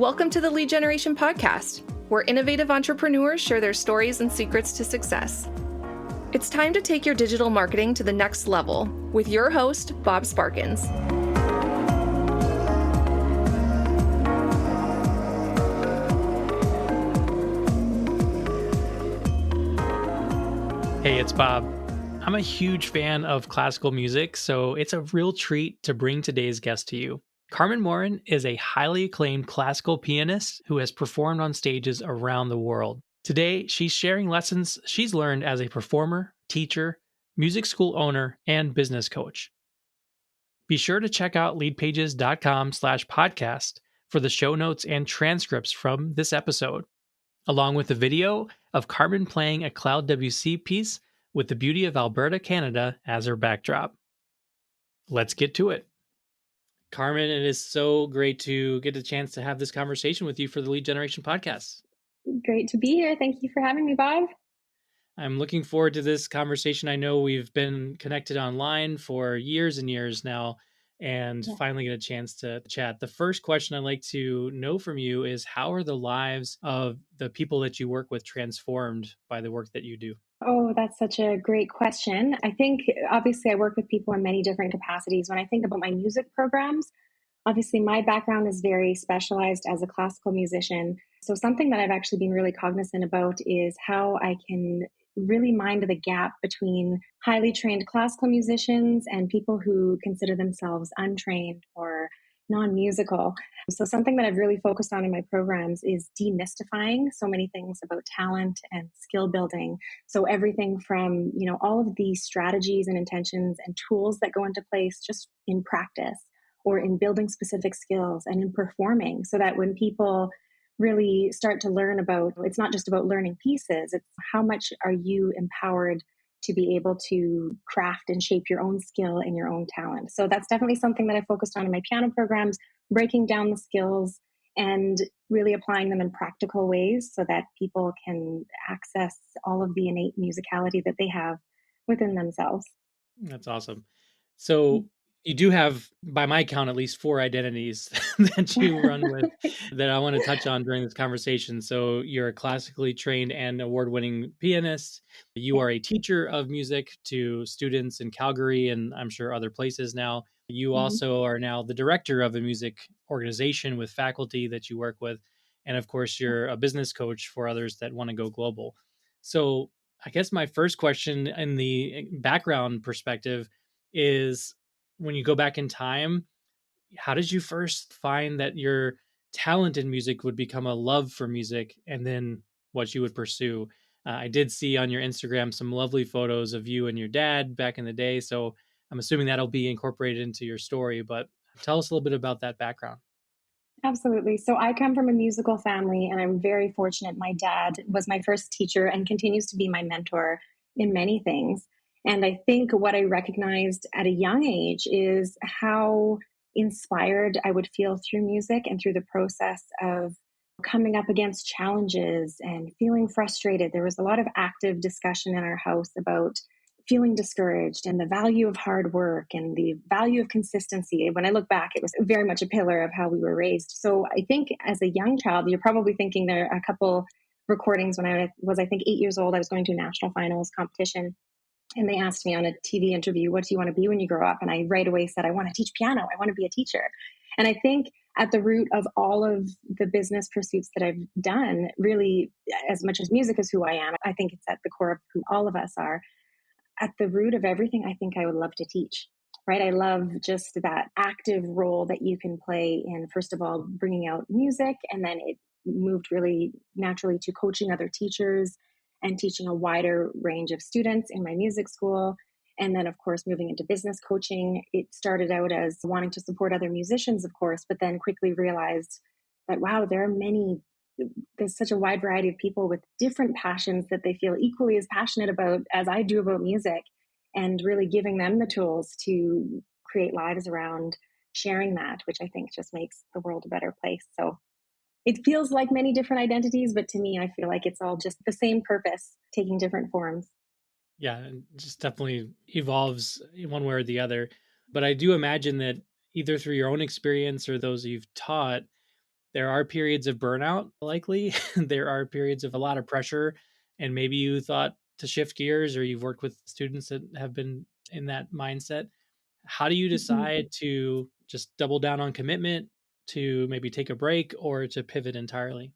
Welcome to the Lead Generation Podcast, where innovative entrepreneurs share their stories and secrets to success. It's time to take your digital marketing to the next level with your host, Bob Sparkins. Hey, it's Bob. I'm a huge fan of classical music, so it's a real treat to bring today's guest to you. Carmen Morin is a highly acclaimed classical pianist who has performed on stages around the world. Today, she's sharing lessons she's learned as a performer, teacher, music school owner, and business coach. Be sure to check out leadpages.com/podcast for the show notes and transcripts from this episode, along with a video of Carmen playing a Cloud WC piece with the beauty of Alberta, Canada as her backdrop. Let's get to it. Carmen, it is so great to get the chance to have this conversation with you for the Lead Generation podcast. Great to be here. Thank you for having me, Bob. I'm looking forward to this conversation. I know we've been connected online for years and years now, and finally get a chance to chat. The first question I'd like to know from you is, how are the lives of the people that you work with transformed by the work that you do? Oh, that's such a great question. I think obviously I work with people in many different capacities. When I think about my music programs, obviously my background is very specialized as a classical musician. So something that I've actually been really cognizant about is how I can really mind the gap between highly trained classical musicians and people who consider themselves untrained or non-musical. So something that I've really focused on in my programs is demystifying so many things about talent and skill building. So everything from, all of these strategies and intentions and tools that go into place just in practice or in building specific skills and in performing, so that when people really start to learn about, it's not just about learning pieces, it's how much are you empowered to be able to craft and shape your own skill and your own talent. So that's definitely something that I focused on in my piano programs, breaking down the skills and really applying them in practical ways so that people can access all of the innate musicality that they have within themselves. That's awesome. So you do have, by my count, at least 4 identities that you run with that I want to touch on during this conversation. So you're a classically trained and award-winning pianist. You are a teacher of music to students in Calgary and I'm sure other places now. You also are now the director of a music organization with faculty that you work with. And of course, you're a business coach for others that want to go global. So I guess my first question in the background perspective is, when you go back in time, how did you first find that your talent in music would become a love for music and then what you would pursue? I did see on your Instagram some lovely photos of you and your dad back in the day. So I'm assuming that'll be incorporated into your story, but tell us a little bit about that background. Absolutely. So I come from a musical family, and I'm very fortunate. My dad was my first teacher and continues to be my mentor in many things. And I think what I recognized at a young age is how inspired I would feel through music and through the process of coming up against challenges and feeling frustrated. There was a lot of active discussion in our house about feeling discouraged and the value of hard work and the value of consistency. When I look back, it was very much a pillar of how we were raised. So I think as a young child, you're probably thinking there are a couple recordings when I was, I think, 8 years old. I was going to a national finals competition. And they asked me on a TV interview, what do you want to be when you grow up? And I right away said, I want to teach piano. I want to be a teacher. And I think at the root of all of the business pursuits that I've done, really, as much as music is who I am, I think it's at the core of who all of us are. At the root of everything, I think I would love to teach, right? I love just that active role that you can play in, first of all, bringing out music. And then it moved really naturally to coaching other teachers and teaching a wider range of students in my music school. And then, of course, moving into business coaching. It started out as wanting to support other musicians, of course, but then quickly realized that, wow, there's such a wide variety of people with different passions that they feel equally as passionate about as I do about music, and really giving them the tools to create lives around sharing that, which I think just makes the world a better place. So it feels like many different identities, but to me, I feel like it's all just the same purpose, taking different forms. Yeah, it just definitely evolves in one way or the other. But I do imagine that either through your own experience or those you've taught, there are periods of burnout, likely. There are periods of a lot of pressure. And maybe you thought to shift gears, or you've worked with students that have been in that mindset. How do you Mhm. decide to just double down on commitment, to maybe take a break, or to pivot entirely?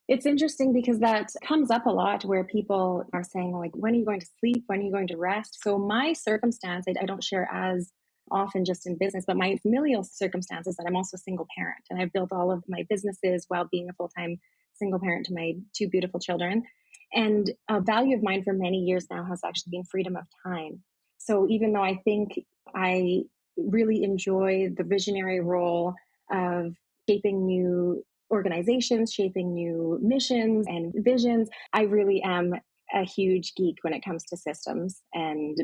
It's interesting because that comes up a lot where people are saying, like, when are you going to sleep? When are you going to rest? So, my circumstance, I don't share as often just in business, but my familial circumstances that I'm also a single parent and I've built all of my businesses while being a full time single parent to my two beautiful children. And a value of mine for many years now has actually been freedom of time. So, even though I think I really enjoy the visionary role of shaping new organizations, shaping new missions and visions. I really am a huge geek when it comes to systems and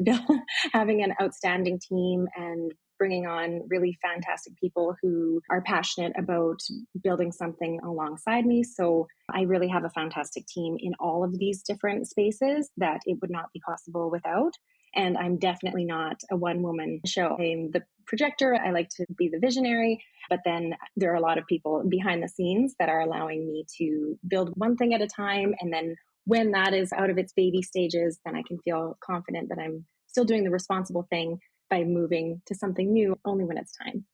having an outstanding team and bringing on really fantastic people who are passionate about building something alongside me. So I really have a fantastic team in all of these different spaces that it would not be possible without. And I'm definitely not a one woman show. I'm the projector. I like to be the visionary. But then there are a lot of people behind the scenes that are allowing me to build one thing at a time. And then when that is out of its baby stages, then I can feel confident that I'm still doing the responsible thing by moving to something new only when it's time.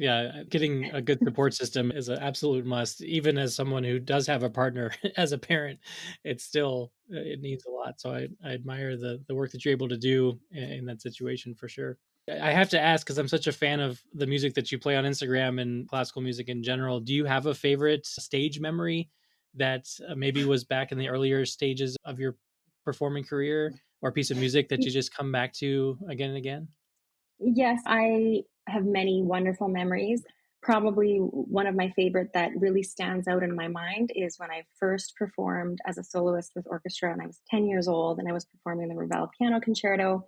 Yeah, getting a good support system is an absolute must. Even as someone who does have a partner as a parent, it's still it needs a lot. So I admire the work that you're able to do in that situation for sure. I have to ask because I'm such a fan of the music that you play on Instagram and classical music in general. Do you have a favorite stage memory that maybe was back in the earlier stages of your performing career, or a piece of music that you just come back to again and again? Yes, I have many wonderful memories. Probably one of my favorite that really stands out in my mind is when I first performed as a soloist with orchestra and I was 10 years old and I was performing the Ravel Piano Concerto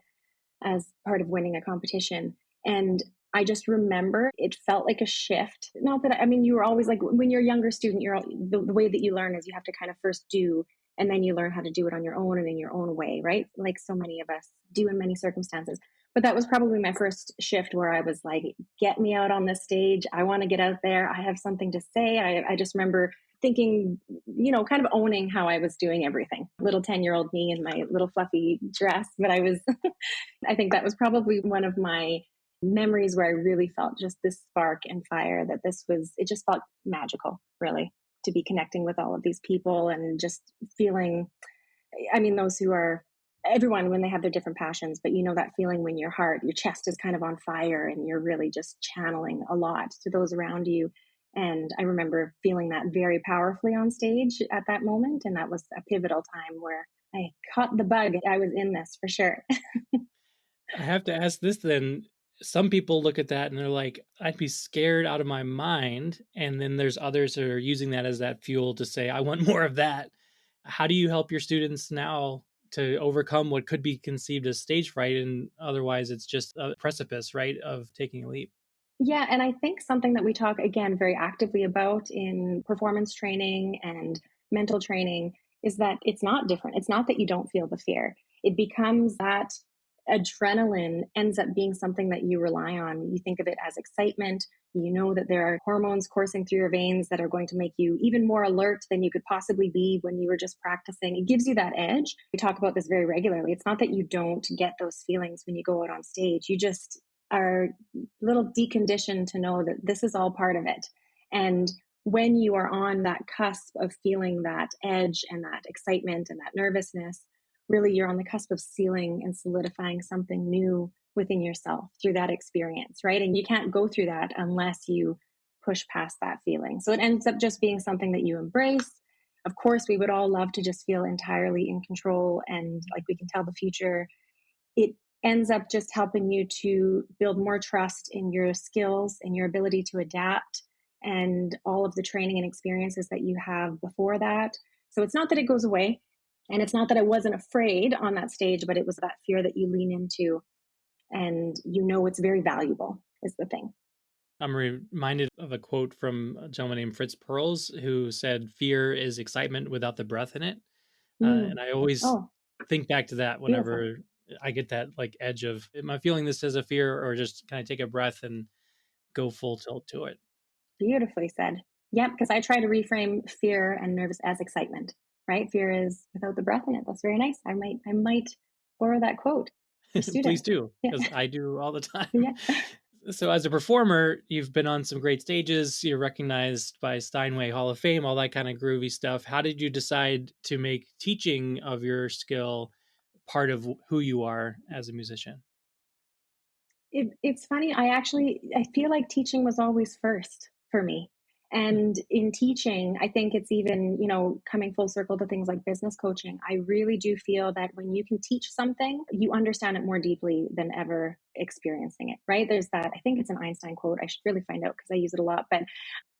as part of winning a competition. And I just remember it felt like a shift. Not that I mean, you were always like when you're a younger student, the way that you learn is you have to kind of first do, and then you learn how to do it on your own and in your own way, right? Like so many of us do in many circumstances. But that was probably my first shift where I was like, get me out on this stage. I want to get out there. I have something to say. I just remember thinking, kind of owning how I was doing everything. Little 10-year-old me in my little fluffy dress, but I was I think that was probably one of my memories where I really felt just this spark and fire that it just felt magical, really, to be connecting with all of these people and just feeling, I mean, those who are, everyone when they have their different passions, but that feeling when your chest is kind of on fire and you're really just channeling a lot to those around you. And I remember feeling that very powerfully on stage at that moment. And that was a pivotal time where I caught the bug. I was in this for sure. I have to ask this then. Some people look at that and they're like, I'd be scared out of my mind. And then there's others that are using that as that fuel to say, I want more of that. How do you help your students now to overcome what could be conceived as stage fright? And otherwise, it's just a precipice, right, of taking a leap. Yeah, and I think something that we talk again very actively about in performance training and mental training is that it's not different. It's not that you don't feel the fear. It becomes that adrenaline ends up being something that you rely on. You think of it as excitement. You know that there are hormones coursing through your veins that are going to make you even more alert than you could possibly be when you were just practicing. It gives you that edge. We talk about this very regularly. It's not that you don't get those feelings when you go out on stage. You just are little deconditioned to know that this is all part of it. And when you are on that cusp of feeling that edge and that excitement and that nervousness, really you're on the cusp of sealing and solidifying something new within yourself through that experience, right? And you can't go through that unless you push past that feeling. So it ends up just being something that you embrace. Of course, we would all love to just feel entirely in control and like we can tell the future. It ends up just helping you to build more trust in your skills and your ability to adapt and all of the training and experiences that you have before that. So it's not that it goes away and it's not that I wasn't afraid on that stage, but it was that fear that you lean into and it's very valuable is the thing. I'm reminded of a quote from a gentleman named Fritz Perls who said, "Fear is excitement without the breath in it." Mm. And I always Oh, think back to that beautiful. whenever I get that like edge of, am I feeling this as a fear, or just can I take a breath and go full tilt to it? Beautifully said. Yep, because I try to reframe fear and nervous as excitement, right? Fear is without the breath in it. That's very nice. I might borrow that quote for Please students. do, Yeah. because I do all the time. Yeah. So, as a performer, you've been on some great stages. You're recognized by Steinway Hall of Fame, all that kind of groovy stuff. How did you decide to make teaching of your skill part of who you are as a musician? It's funny. I feel like teaching was always first for me. And in teaching, I think it's even, coming full circle to things like business coaching. I really do feel that when you can teach something, you understand it more deeply than ever experiencing it, right? There's that, I think it's an Einstein quote. I should really find out because I use it a lot. But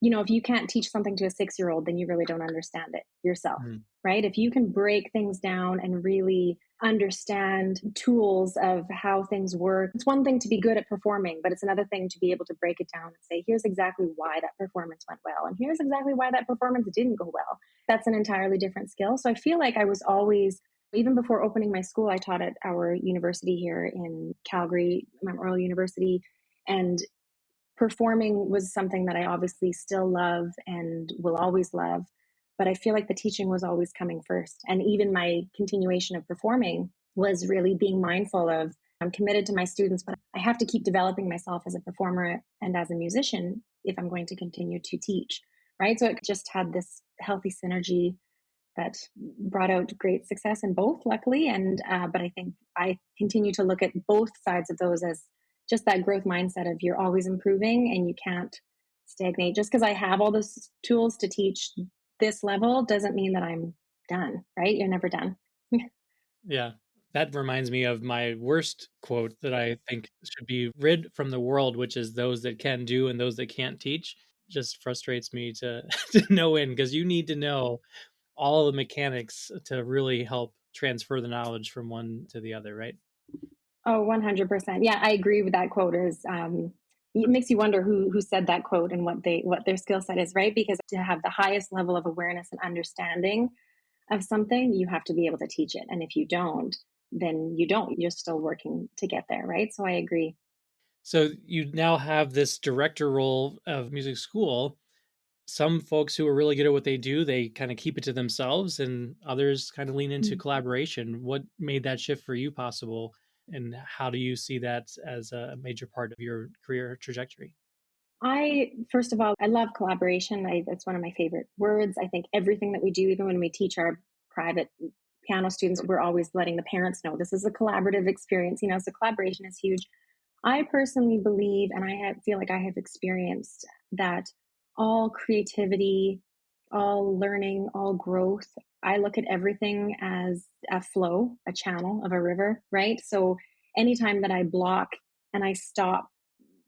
if you can't teach something to a 6-year-old, then you really don't understand it yourself, Mm. right? If you can break things down and really understand tools of how things work, it's one thing to be good at performing, but it's another thing to be able to break it down and say, here's exactly why that performance went well, and here's exactly why that performance didn't go well. That's an entirely different skill. So I feel like I was always, even before opening my school, I taught at our university here in Calgary, Memorial University, and performing was something that I obviously still love and will always love. But I feel like the teaching was always coming first. And even my continuation of performing was really being mindful of, I'm committed to my students, but I have to keep developing myself as a performer and as a musician if I'm going to continue to teach, right? So it just had this healthy synergy that brought out great success in both, luckily. And but I think I continue to look at both sides of those as just that growth mindset of you're always improving and you can't stagnate. Just because I have all those tools to teach this level doesn't mean that I'm done, right? You're never done. Yeah. That reminds me of my worst quote that I think should be rid from the world, which is those that can do and those that can't teach. Just frustrates me to, to no end, because you need to know all the mechanics to really help transfer the knowledge from one to the other, right? Oh, 100%. Yeah, I agree with that quote. Is it makes you wonder who said that quote and what their skill set is, right? Because to have the highest level of awareness and understanding of something, you have to be able to teach it. And if you don't, then you don't. You're still working to get there, right? So I agree. So you now have this director role of music school. Some folks who are really good at what they do, they kind of keep it to themselves, and others kind of lean into Mm. collaboration. What made that shift for you possible, and how do you see that as a major part of your career trajectory? First of all, I love collaboration. That's one of my favorite words. I think everything that we do, even when we teach our private piano students, we're always letting the parents know this is a collaborative experience. So collaboration is huge. I personally believe, and feel like I have experienced that all creativity, all learning, all growth, I look at everything as a flow, a channel of a river, right? So anytime that I block and I stop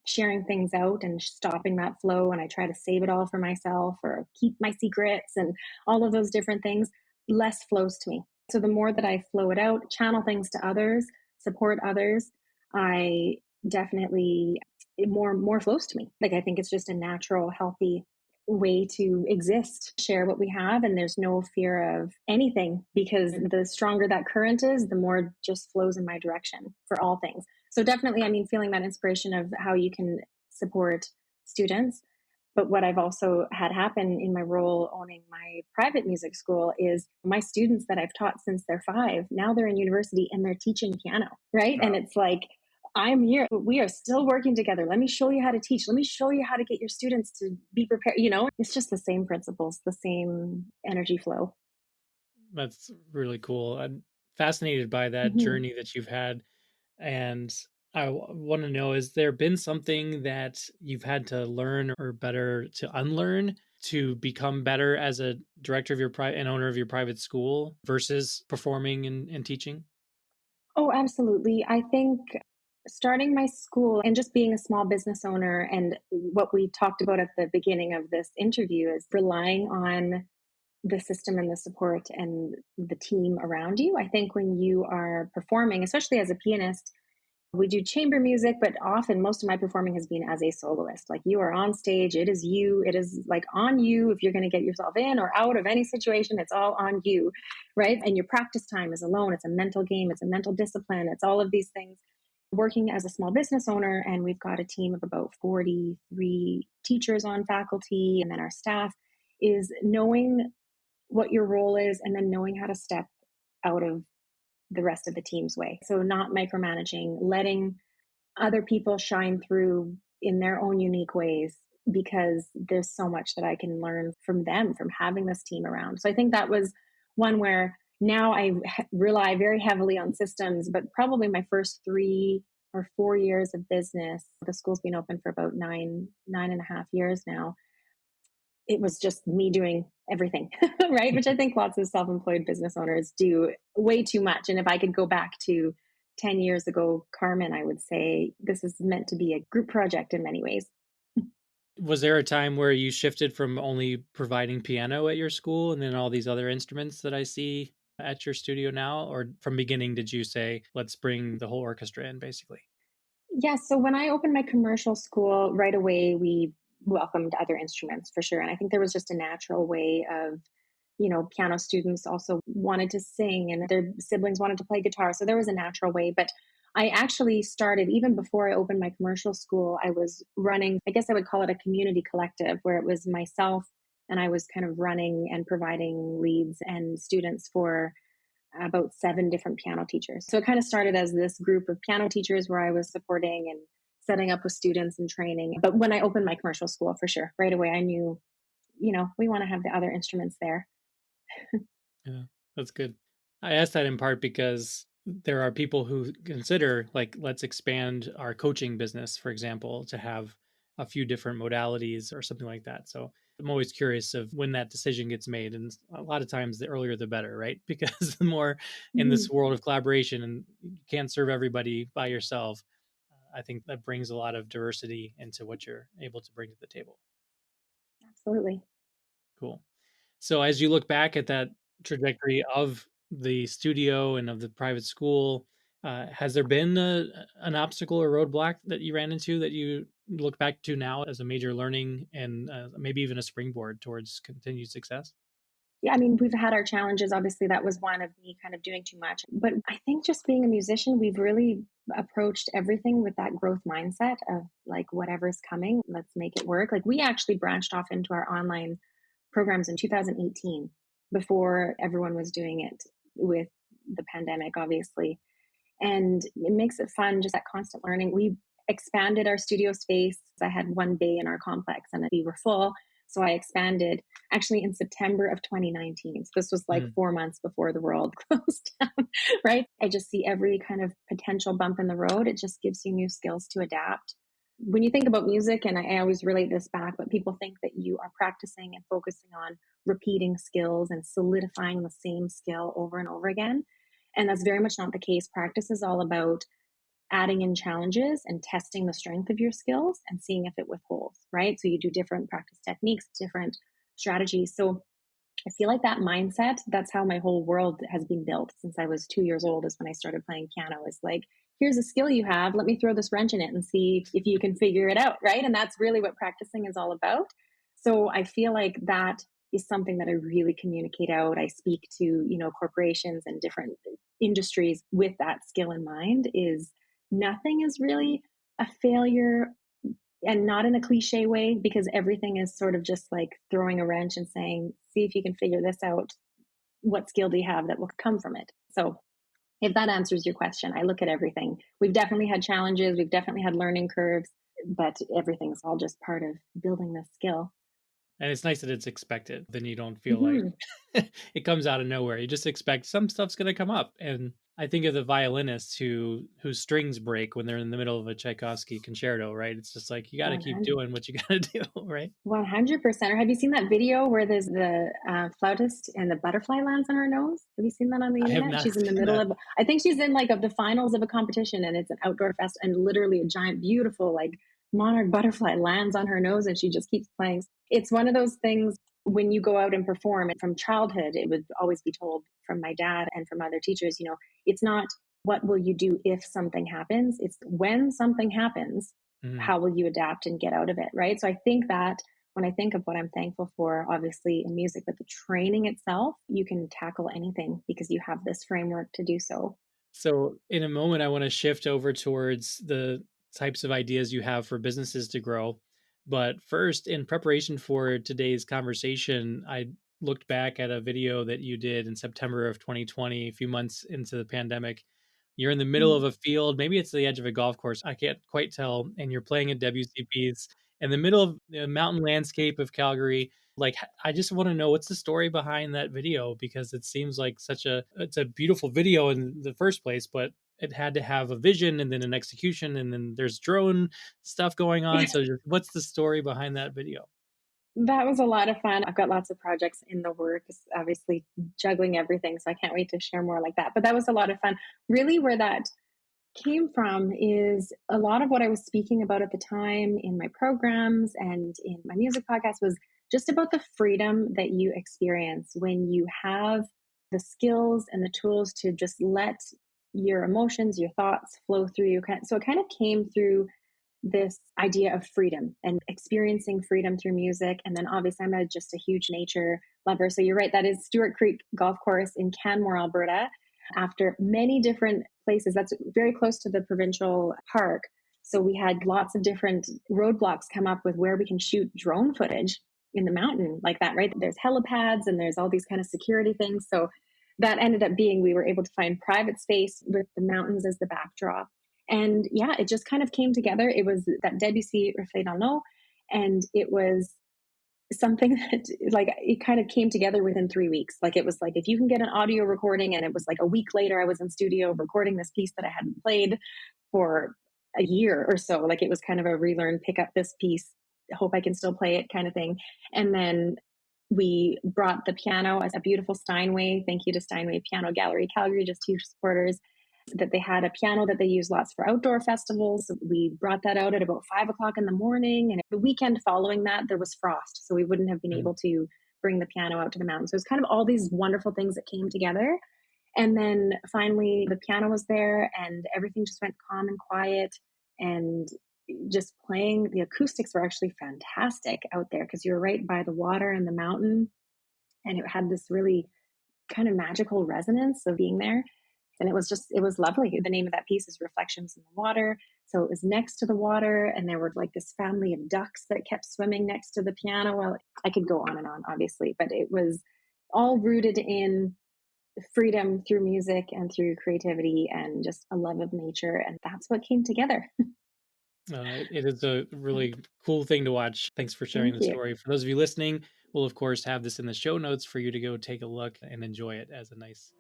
sharing things out and stopping that flow and I try to save it all for myself or keep my secrets and all of those different things, less flows to me. So the more that I flow it out, channel things to others, support others, I definitely more flows to me. Like I think it's just a natural, healthy way to exist, share what we have, and there's no fear of anything because the stronger that current is, the more it just flows in my direction for all things. So definitely, feeling that inspiration of how you can support students. But what I've also had happen in my role owning my private music school is my students that I've taught since they're 5, now they're in university and they're teaching piano, right? And it's like, I'm here. We are still working together. Let me show you how to teach. Let me show you how to get your students to be prepared. It's just the same principles, the same energy flow. That's really cool. I'm fascinated by that Mhm. journey that you've had. And I want to know, has there been something that you've had to learn or better to unlearn to become better as a director of your private and owner of your private school versus performing and teaching? Oh, absolutely. I think starting my school and just being a small business owner, and what we talked about at the beginning of this interview is relying on the system and the support and the team around you. I think when you are performing, especially as a pianist, we do chamber music, but often most of my performing has been as a soloist. Like you are on stage, it is you, it is like on you. If you're going to get yourself in or out of any situation, it's all on you, right? And your practice time is alone. It's a mental game, it's a mental discipline, it's all of these things. working as a small business owner, and we've got a team of about 43 teachers on faculty, and then our staff, is knowing what your role is and then knowing how to step out of the rest of the team's way. So not micromanaging, letting other people shine through in their own unique ways, because there's so much that I can learn from them, from having this team around. So I think that was one where now I rely very heavily on systems, but probably my first 3 or 4 years of business, the school's been open for about nine and a half years now. It was just me doing everything, right? Which I think lots of self-employed business owners do way too much. And if I could go back to 10 years ago, Carmen, I would say this is meant to be a group project in many ways. Was there a time where you shifted from only providing piano at your school and then all these other instruments that I see at your studio now? Or from beginning, did you say, let's bring the whole orchestra in, basically? Yes. So when I opened my commercial school, right away, we welcomed other instruments for sure. And I think there was just a natural way of, piano students also wanted to sing and their siblings wanted to play guitar. So there was a natural way. But I actually started, even before I opened my commercial school, I was running, I guess I would call it a community collective, where it was myself and I was kind of running and providing leads and students for about 7 different piano teachers. So it kind of started as this group of piano teachers where I was supporting and setting up with students and training. But when I opened my commercial school, for sure, right away, I knew, we want to have the other instruments there. Yeah, that's good. I asked that in part because there are people who consider, like, let's expand our coaching business, for example, to have a few different modalities or something like that. So I'm always curious of when that decision gets made. And a lot of times the earlier the better, right? Because the more in this Mhm. world of collaboration and you can't serve everybody by yourself, I think that brings a lot of diversity into what you're able to bring to the table. Absolutely. Cool. So as you look back at that trajectory of the studio and of the private school, has there been an obstacle or roadblock that you ran into that you look back to now as a major learning and maybe even a springboard towards continued success? Yeah, I mean, we've had our challenges. Obviously, that was one of me kind of doing too much. But I think just being a musician, we've really approached everything with that growth mindset of like, whatever's coming, let's make it work. Like, we actually branched off into our online programs in 2018 before everyone was doing it with the pandemic, obviously. And it makes it fun, just that constant learning. We expanded our studio space. I had one bay in our complex and we were full. So I expanded actually in September of 2019. So this was like Mm. 4 months before the world closed down, right? I just see every kind of potential bump in the road. It just gives you new skills to adapt. When you think about music, and I always relate this back, but people think that you are practicing and focusing on repeating skills and solidifying the same skill over and over again. And that's very much not the case. Practice is all about adding in challenges and testing the strength of your skills and seeing if it withholds, right? So you do different practice techniques, different strategies. So I feel like that mindset, that's how my whole world has been built since I was 2 years old, is when I started playing piano. Is like, here's a skill you have. Let me throw this wrench in it and see if you can figure it out, right? And that's really what practicing is all about. So I feel like that is something that I really communicate out. I speak to, corporations and different industries with that skill in mind. Is nothing is really a failure, and not in a cliche way, because everything is sort of just like throwing a wrench and saying, see if you can figure this out. What skill do you have that will come from it? So if that answers your question, I look at everything. We've definitely had challenges. We've definitely had learning curves, but everything's all just part of building this skill. And it's nice that it's expected. Then you don't feel like Hmm. it comes out of nowhere. You just expect some stuff's going to come up. And I think of the violinists whose strings break when they're in the middle of a Tchaikovsky concerto, right? It's just like you got to keep 100, doing what you got to do, right? 100%. Or have you seen that video where there's the flautist and the butterfly lands on her nose? Have you seen that on the I have internet? not She's in the seen middle that. of, I think she's in like of the finals of a competition, and it's an outdoor fest, and literally a giant, beautiful, like monarch butterfly lands on her nose and she just keeps playing. It's one of those things when you go out and perform. From childhood, it would always be told from my dad and from other teachers, it's not what will you do if something happens? It's when something happens, Mhm. how will you adapt and get out of it, right? So I think that when I think of what I'm thankful for, obviously in music, but the training itself, you can tackle anything because you have this framework to do so. So, in a moment, I want to shift over towards the types of ideas you have for businesses to grow. But first, in preparation for today's conversation, I looked back at a video that you did in September of 2020, a few months into the pandemic. You're in the middle of Mm. a field, maybe it's the edge of a golf course. I can't quite tell. And you're playing a WCPs in the middle of the mountain landscape of Calgary. Like, I just want to know what's the story behind that video, because it seems like it's a beautiful video in the first place, but it had to have a vision and then an execution, and then there's drone stuff going on. So just what's the story behind that video? That was a lot of fun. I've got lots of projects in the works, obviously juggling everything. So I can't wait to share more like that. But that was a lot of fun. Really, where that came from is a lot of what I was speaking about at the time in my programs and in my music podcast was just about the freedom that you experience when you have the skills and the tools to just let your emotions, your thoughts flow through you. So it kind of came through this idea of freedom and experiencing freedom through music. And then obviously just a huge nature lover. So you're right, that is Stewart Creek Golf Course in Canmore, Alberta. After many different places, that's very close to the provincial park. So we had lots of different roadblocks come up with where we can shoot drone footage in the mountain like that, right? There's helipads and there's all these kind of security things. So that ended up being, we were able to find private space with the mountains as the backdrop. And yeah, it just kind of came together. It was that Debussy Reflet dans l'eau, and it was something that like it kind of came together within 3 weeks. Like it was like if you can get an audio recording, and it was like a week later I was in studio recording this piece that I hadn't played for a year or so. Like it was kind of a relearn, pick up this piece, hope I can still play it kind of thing. And then we brought the piano as a beautiful Steinway. Thank you to Steinway Piano Gallery Calgary, just huge supporters. That they had a piano that they use lots for outdoor festivals. We brought that out at about 5 o'clock in the morning. And the weekend following that, there was frost. So we wouldn't have been Mm. able to bring the piano out to the mountain. So it was kind of all these wonderful things that came together. And then finally, the piano was there and everything just went calm and quiet. And just playing, the acoustics were actually fantastic out there because you were right by the water and the mountain. And it had this really kind of magical resonance of being there. And it was lovely. The name of that piece is Reflections in the Water. So it was next to the water, and there were like this family of ducks that kept swimming next to the piano. Well, I could go on and on, obviously, but it was all rooted in freedom through music and through creativity and just a love of nature. And that's what came together. It is a really cool thing to watch. Thanks for sharing Thank the you. story. For those of you listening, we'll of course have this in the show notes for you to go take a look and enjoy it as a nice.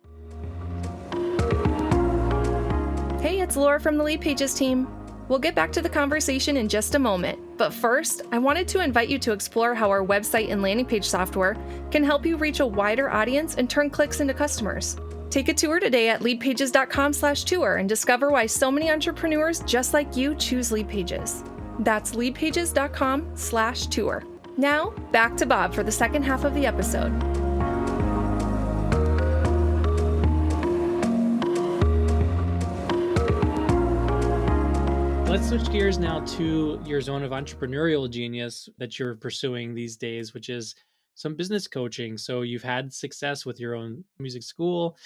Hey, it's Laura from the Leadpages team. We'll get back to the conversation in just a moment, but first, I wanted to invite you to explore how our website and landing page software can help you reach a wider audience and turn clicks into customers. Take a tour today at leadpages.com/tour and discover why so many entrepreneurs just like you choose Leadpages. That's leadpages.com/tour. Now, back to Bob for the second half of the episode. Let's switch gears now to your zone of entrepreneurial genius that you're pursuing these days, which is some business coaching. So you've had success with your own music school,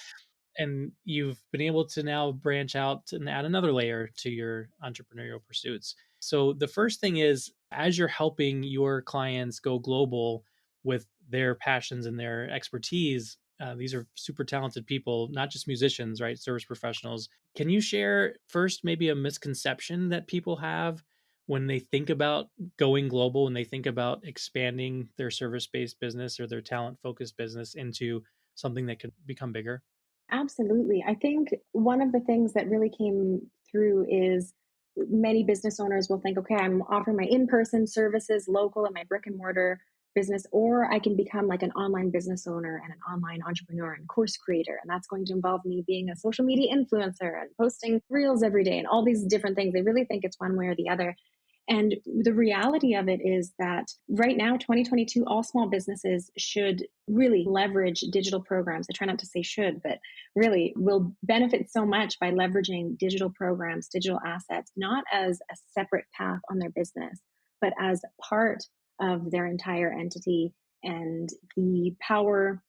and you've been able to now branch out and add another layer to your entrepreneurial pursuits. So the first thing is, as you're helping your clients go global with their passions and their expertise, these are super talented people, not just musicians, right? Service professionals. Can you share first maybe a misconception that people have when they think about going global, when they think about expanding their service-based business or their talent-focused business into something that could become bigger? Absolutely. I think one of the things that really came through is many business owners will think, okay, I'm offering my in person services local in my brick and mortar business, or I can become like an online business owner and an online entrepreneur and course creator. And that's going to involve me being a social media influencer and posting reels every day and all these different things. They really think it's one way or the other. And the reality of it is that right now, 2022, all small businesses should really leverage digital programs. I try not to say should, but really will benefit so much by leveraging digital programs, digital assets, not as a separate path on their business, but as part of their entire entity. And the power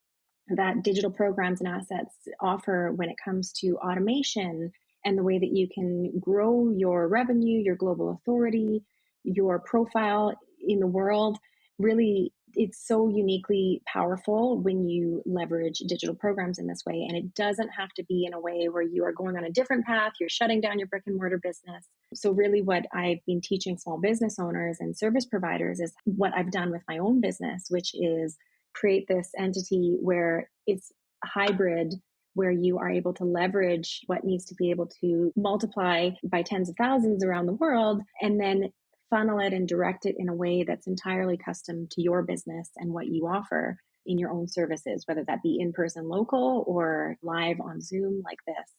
that digital programs and assets offer when it comes to automation and the way that you can grow your revenue, your global authority, your profile in the world. Really, it's so uniquely powerful when you leverage digital programs in this way. And it doesn't have to be in a way where you are going on a different path, you're shutting down your brick and mortar business. So, really, what I've been teaching small business owners and service providers is what I've done with my own business, which is create this entity where it's hybrid, where you are able to leverage what needs to be able to multiply by tens of thousands around the world, and then funnel it and direct it in a way that's entirely custom to your business and what you offer in your own services, whether that be in person, local, or live on Zoom like this.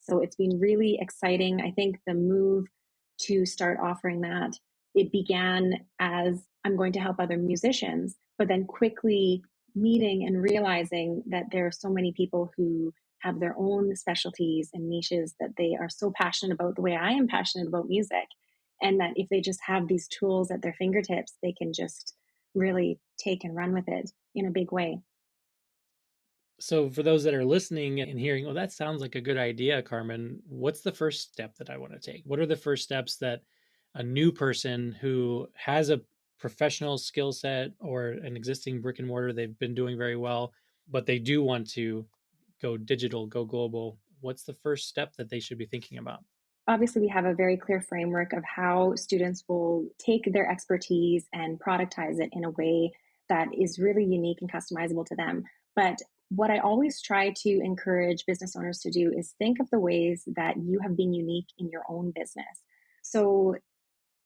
So it's been really exciting. I think the move to start offering that, it began as I'm going to help other musicians, but then quickly meeting and realizing that there are so many people who have their own specialties and niches that they are so passionate about the way I am passionate about music. And that if they just have these tools at their fingertips, they can just really take and run with it in a big way. So for those that are listening and hearing, oh, that sounds like a good idea, Carmen, what's the first step that I want to take? What are the first steps that a new person who has a professional skill set or an existing brick and mortar, they've been doing very well, but they do want to go digital, go global? What's the first step that they should be thinking about? Obviously, we have a very clear framework of how students will take their expertise and productize it in a way that is really unique and customizable to them. But what I always try to encourage business owners to do is think of the ways that you have been unique in your own business. So,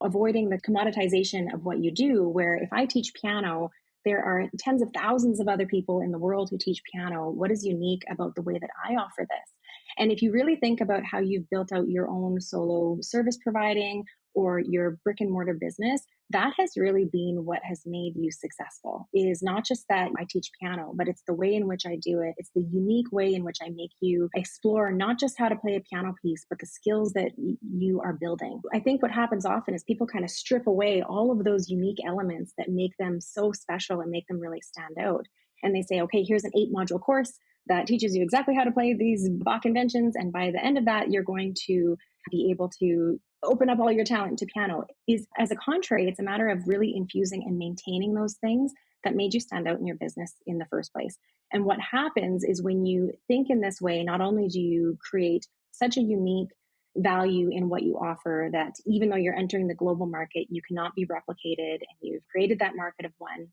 avoiding the commoditization of what you do, where if I teach piano, there are tens of thousands of other people in the world who teach piano. What is unique about the way that I offer this? And if you really think about how you've built out your own solo service providing or your brick and mortar business, that has really been what has made you successful. It is not just that I teach piano, but it's the way in which I do it. It's the unique way in which I make you explore not just how to play a piano piece, but the skills that you are building. I think what happens often is people kind of strip away all of those unique elements that make them so special and make them really stand out. And they say, okay, here's an 8-module course that teaches you exactly how to play these Bach inventions. And by the end of that, you're going to be able to open up all your talent to piano. Is as a contrary, it's a matter of really infusing and maintaining those things that made you stand out in your business in the first place. And what happens is when you think in this way, not only do you create such a unique value in what you offer that even though you're entering the global market, you cannot be replicated and you've created that market of one.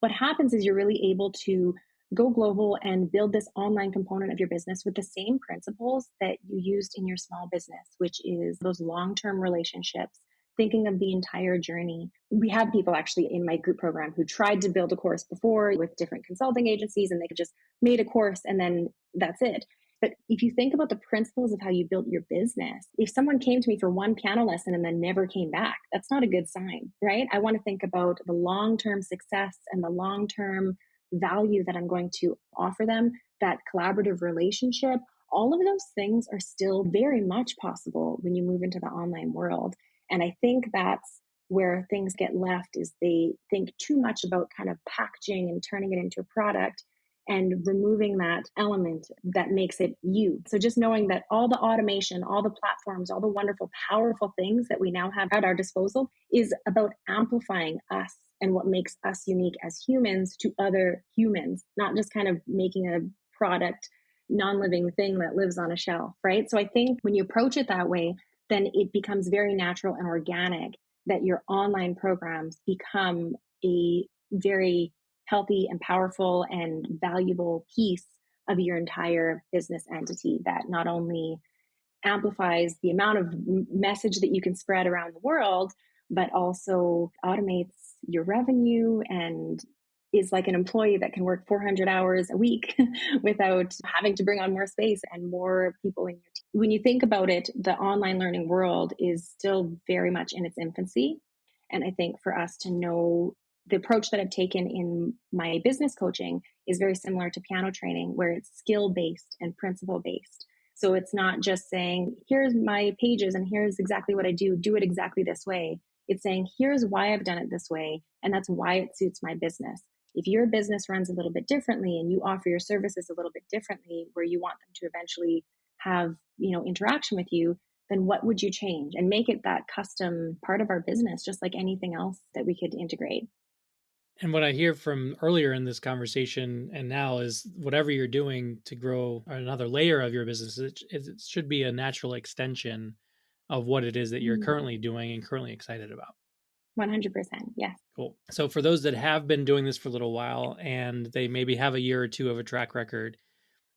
What happens is you're really able to go global and build this online component of your business with the same principles that you used in your small business, which is those long-term relationships, thinking of the entire journey. We had people actually in my group program who tried to build a course before with different consulting agencies, and they just made a course and then that's it. But if you think about the principles of how you built your business, if someone came to me for one piano lesson and then never came back, that's not a good sign, right? I want to think about the long-term success and the long-term value that I'm going to offer them, that collaborative relationship. All of those things are still very much possible when you move into the online world. And I think that's where things get left is they think too much about kind of packaging and turning it into a product and removing that element that makes it you. So just knowing that all the automation, all the platforms, all the wonderful, powerful things that we now have at our disposal is about amplifying us and what makes us unique as humans to other humans, not just kind of making a product, non-living thing that lives on a shelf, right? So I think when you approach it that way, then it becomes very natural and organic that your online programs become a very healthy and powerful and valuable piece of your entire business entity that not only amplifies the amount of message that you can spread around the world, but also automates your revenue and is like an employee that can work 400 hours a week without having to bring on more space and more people in your team. When you think about it, the online learning world is still very much in its infancy. And I think for us to know the approach that I've taken in my business coaching is very similar to piano training, where it's skill-based and principle-based. So it's not just saying, here's my pages and here's exactly what I do it exactly this way. It's saying, here's why I've done it this way, and that's why it suits my business. if your business runs a little bit differently and you offer your services a little bit differently, where you want them to eventually have, interaction with you, then what would you change? And make it that custom part of our business, just like anything else that we could integrate. And what I hear from earlier in this conversation and now is whatever you're doing to grow another layer of your business, it should be a natural extension of what it is that you're Mm, currently doing and currently excited about. 100%. Yes. Cool. So for those that have been doing this for a little while and they maybe have a year or two of a track record,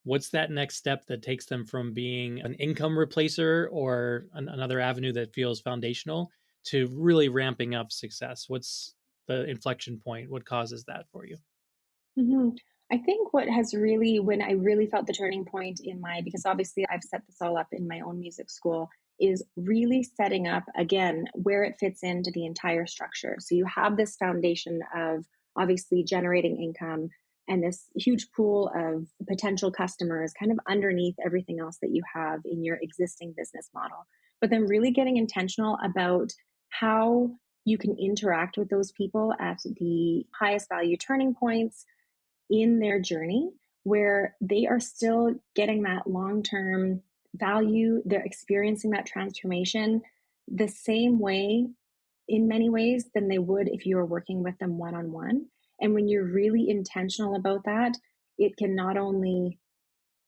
what's that next step that takes them from being an income replacer or another avenue that feels foundational to really ramping up success? What's the inflection point? What causes that for you? hmm I think what has really, when I really felt the turning point in because obviously I've set this all up in my own music school, is really setting up again where it fits into the entire structure. So you have this foundation of obviously generating income and this huge pool of potential customers kind of underneath everything else that you have in your existing business model. But then really getting intentional about how you can interact with those people at the highest value turning points in their journey, where they are still getting that long term value. They're experiencing that transformation the same way, in many ways, than they would if you were working with them one on one. And when you're really intentional about that, it can not only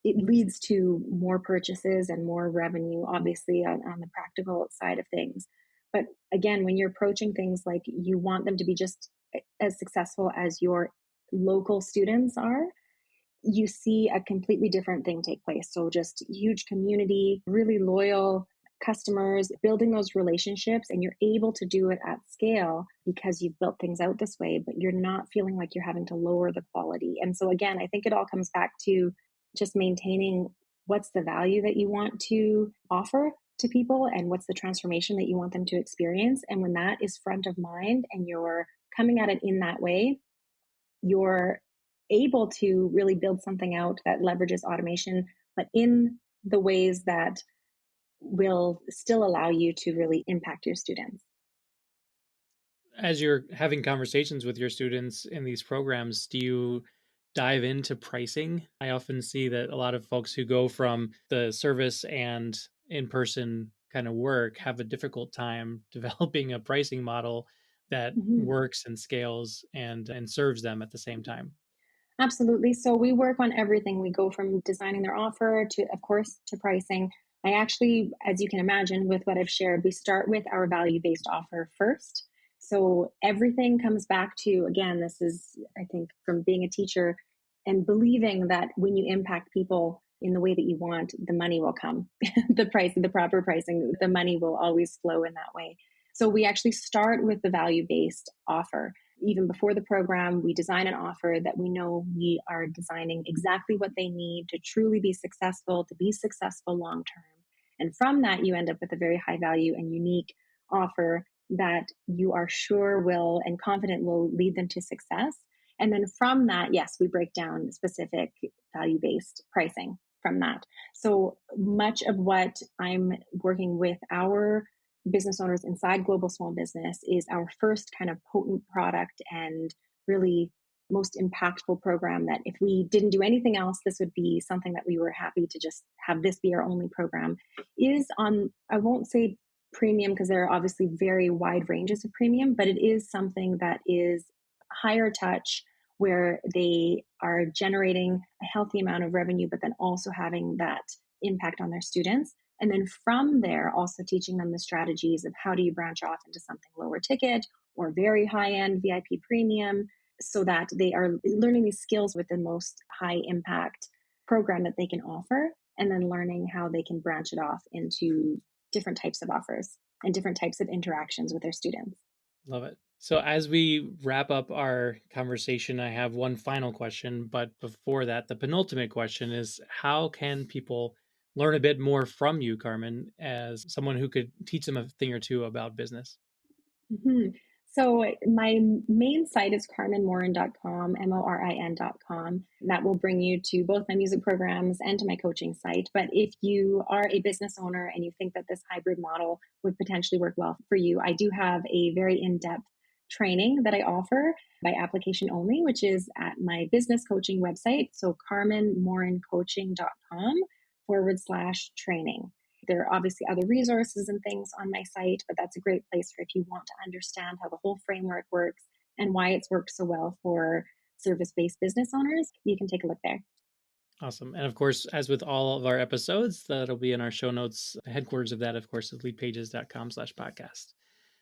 it leads to more purchases and more revenue, obviously, on the practical side of things. But again, when you're approaching things like you want them to be just as successful as your local students are, you see a completely different thing take place. So just huge community, really loyal customers, building those relationships, and you're able to do it at scale because you've built things out this way, but you're not feeling like you're having to lower the quality. And so again, I think it all comes back to just maintaining what's the value that you want to offer to people and what's the transformation that you want them to experience. And when that is front of mind and you're coming at it in that way, you're able to really build something out that leverages automation, but in the ways that will still allow you to really impact your students. As you're having conversations with your students in these programs, do you dive into pricing? I often see that a lot of folks who go from the service and in person kind of work have a difficult time developing a pricing model that Mhm. works and scales and serves them at the same time. Absolutely. So we work on everything. We go from designing their offer to, of course, to pricing. I actually, as you can imagine, with what I've shared, we start with our value based offer first. So everything comes back to, again, this is, I think, from being a teacher and believing that when you impact people in the way that you want, the money will come. The proper pricing, the money will always flow in that way. So we actually start with the value based offer. Even before the program, we design an offer that we know we are designing exactly what they need to truly be successful, to be successful long term. And from that, you end up with a very high value and unique offer that you are sure will and confident will lead them to success. And then from that, yes, we break down specific value based pricing from that. So much of what I'm working with our business owners inside Global Small Business is our first kind of potent product and really most impactful program that if we didn't do anything else, this would be something that we were happy to just have this be our only program, is on, I won't say premium because there are obviously very wide ranges of premium, but it is something that is higher touch where they are generating a healthy amount of revenue, but then also having that impact on their students. And then from there, also teaching them the strategies of how do you branch off into something lower ticket or very high end VIP premium so that they are learning these skills with the most high impact program that they can offer, and then learning how they can branch it off into different types of offers and different types of interactions with their students. Love it. So, as we wrap up our conversation, I have one final question. But before that, the penultimate question is how can people learn a bit more from you, Carmen, as someone who could teach them a thing or two about business? Mhm. So my main site is carmenmorin.com, morin.com. That will bring you to both my music programs and to my coaching site. But if you are a business owner and you think that this hybrid model would potentially work well for you, I do have a very in-depth training that I offer by application only, which is at my business coaching website. So carmenmorincoaching.com/training. There are obviously other resources and things on my site, but that's a great place for if you want to understand how the whole framework works and why it's worked so well for service-based business owners. You can take a look there. Awesome. And of course, as with all of our episodes, that'll be in our show notes. The headquarters of that, of course, is leadpages.com/podcast.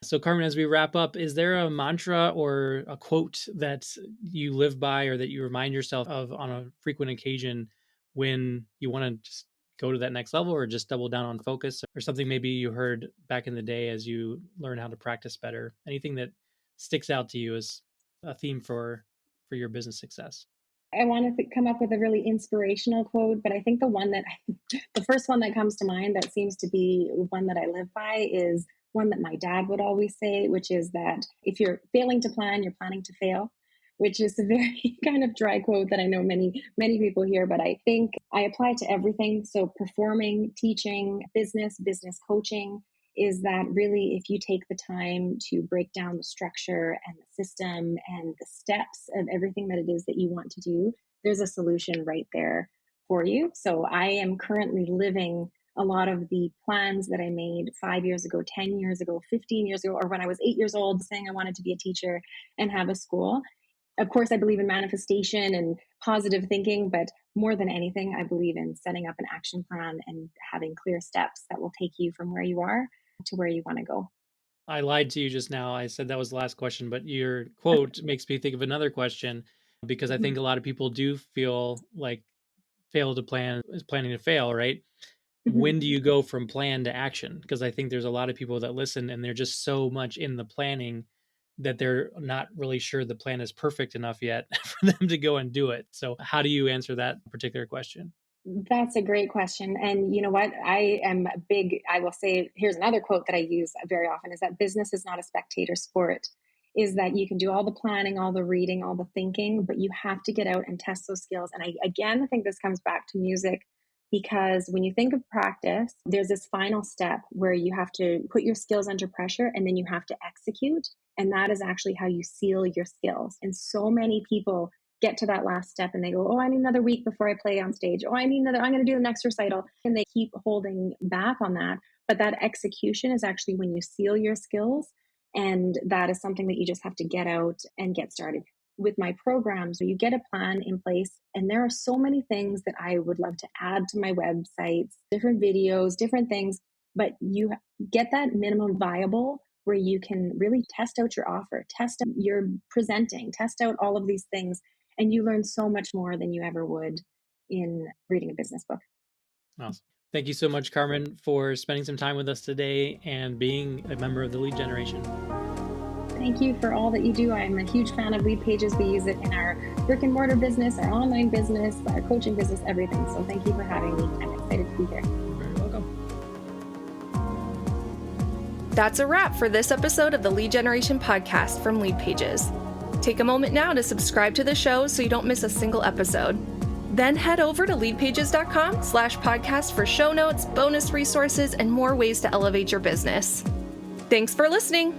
So Carmen, as we wrap up, is there a mantra or a quote that you live by or that you remind yourself of on a frequent occasion when you want to just go to that next level or just double down on focus, or something maybe you heard back in the day as you learn how to practice better? Anything that sticks out to you as a theme for your business success? I want to come up with a really inspirational quote, but I think the first one that comes to mind that seems to be one that I live by is one that my dad would always say, which is that if you're failing to plan, you're planning to fail, which is a very kind of dry quote that I know many people hear, but I think I apply it to everything. So performing, teaching, business coaching, is that really if you take the time to break down the structure and the system and the steps of everything that it is that you want to do, there's a solution right there for you. So I am currently living a lot of the plans that I made 5 years ago, 10 years ago, 15 years ago, or when I was 8 years old saying I wanted to be a teacher and have a school. Of course, I believe in manifestation and positive thinking, but more than anything, I believe in setting up an action plan and having clear steps that will take you from where you are to where you want to go. I lied to you just now. I said that was the last question, but your quote makes me think of another question, because I think a lot of people do feel like fail to plan is planning to fail, right? When do you go from plan to action? Because I think there's a lot of people that listen and they're just so much in the planning that they're not really sure the plan is perfect enough yet for them to go and do it. So how do you answer that particular question? That's a great question. And you know what? I will say, here's another quote that I use very often is that business is not a spectator sport, is that you can do all the planning, all the reading, all the thinking, but you have to get out and test those skills. And I think this comes back to music, because when you think of practice, there's this final step where you have to put your skills under pressure and then you have to execute. And that is actually how you seal your skills. And so many people get to that last step and they go, oh, I need another week before I play on stage. Oh, I'm going to do the next recital. And they keep holding back on that. But that execution is actually when you seal your skills. And that is something that you just have to get out and get started. With my programs, you get a plan in place, and there are so many things that I would love to add to my websites, different videos, different things, but you get that minimum viable where you can really test out your offer, test out your presenting, test out all of these things. And you learn so much more than you ever would in reading a business book. Awesome. Thank you so much, Carmen, for spending some time with us today and being a member of the Lead Generation. Thank you for all that you do. I'm a huge fan of Leadpages. We use it in our brick and mortar business, our online business, our coaching business, everything. So thank you for having me. I'm excited to be here. You're very welcome. That's a wrap for this episode of the Lead Generation podcast from Leadpages. Take a moment now to subscribe to the show so you don't miss a single episode. Then head over to leadpages.com/podcast for show notes, bonus resources, and more ways to elevate your business. Thanks for listening.